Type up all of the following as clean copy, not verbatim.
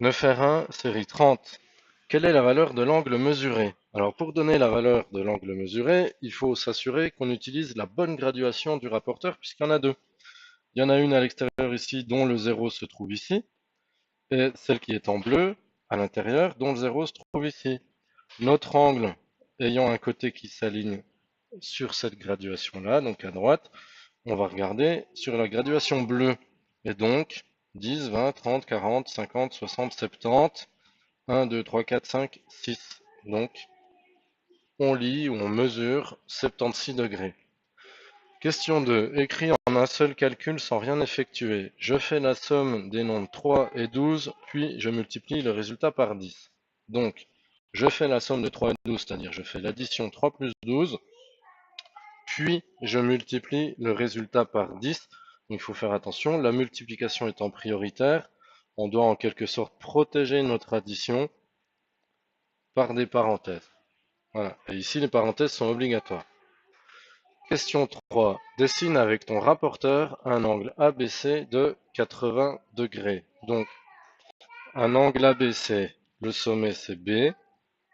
9R1, série 30. Quelle est la valeur de l'angle mesuré? Alors pour donner la valeur de l'angle mesuré, il faut s'assurer qu'on utilise la bonne graduation du rapporteur puisqu'il y en a deux. Il y en a une à l'extérieur ici dont le 0 se trouve ici et celle qui est en bleu à l'intérieur dont le 0 se trouve ici. Notre angle ayant un côté qui s'aligne sur cette graduation-là, donc à droite, on va regarder sur la graduation bleue. Et donc 10, 20, 30, 40, 50, 60, 70. 1, 2, 3, 4, 5, 6. Donc, on lit ou on mesure 76 degrés. Question 2. Écrit en un seul calcul sans rien effectuer. Je fais la somme des nombres 3 et 12, puis je multiplie le résultat par 10. Donc, je fais la somme de 3 et 12, c'est-à-dire je fais l'addition 3 plus 12, puis je multiplie le résultat par 10. Donc, il faut faire attention, la multiplication étant prioritaire, on doit en quelque sorte protéger notre addition par des parenthèses. Voilà. Et ici, les parenthèses sont obligatoires. Question 3. Dessine avec ton rapporteur un angle ABC de 80 degrés. Donc, un angle ABC, le sommet c'est B.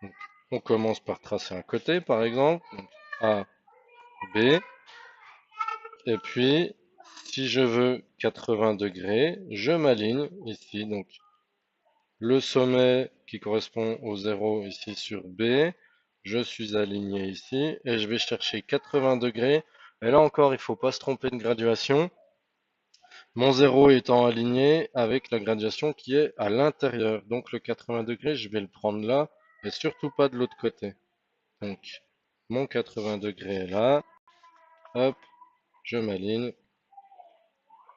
Donc, on commence par tracer un côté, par exemple. Donc, A, B. Et puis, si je veux 80 degrés, je m'aligne ici. Donc, le sommet qui correspond au 0 ici sur B. Je suis aligné ici et je vais chercher 80 degrés. Et là encore, il ne faut pas se tromper de graduation. Mon 0 étant aligné avec la graduation qui est à l'intérieur. Donc le 80 degrés, je vais le prendre là et surtout pas de l'autre côté. Donc mon 80 degrés est là. Hop, je m'aligne.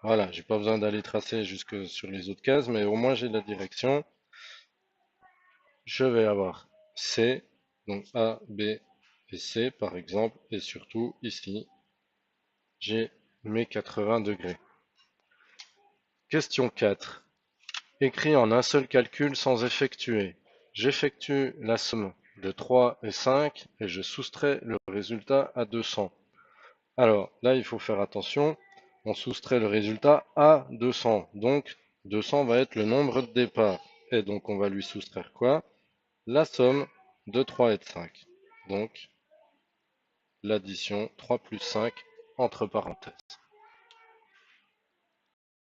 Voilà, j'ai pas besoin d'aller tracer jusque sur les autres cases, mais au moins j'ai la direction. Je vais avoir C, donc A, B et C par exemple, et surtout ici, j'ai mes 80 degrés. Question 4. Écrit en un seul calcul sans effectuer. J'effectue la somme de 3 et 5 et je soustrais le résultat à 200. Alors là, il faut faire attention, on soustrait le résultat à 200. Donc 200 va être le nombre de départ. Et donc on va lui soustraire quoi? La somme de 3 et de 5. Donc l'addition 3 plus 5 entre parenthèses.